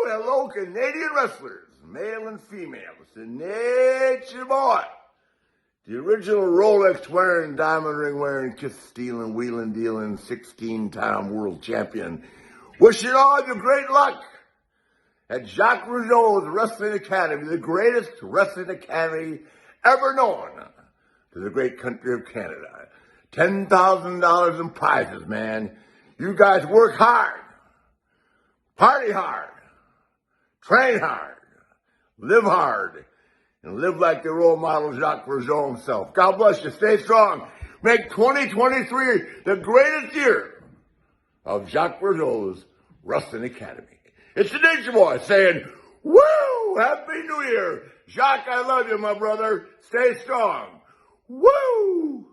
Hello, Canadian wrestlers, male and female. It's the Nature Boy. The original Rolex wearing, diamond ring wearing, kiss stealing, wheeling dealing, 16-time world champion. Wishing all of you great luck at Jacques Rougeau's Wrestling Academy, the greatest wrestling academy ever known to the great country of Canada. $10,000 in prizes, man. You guys work hard, party hard, train hard, live hard, and live like the role model Jacques Rougeau himself. God bless you. Stay strong. Make 2023 the greatest year of Jacques Rougeau's Wrestling Academy. It's the Nature Boy saying, woo! Happy New Year. Jacques, I love you, my brother. Stay strong. Woo!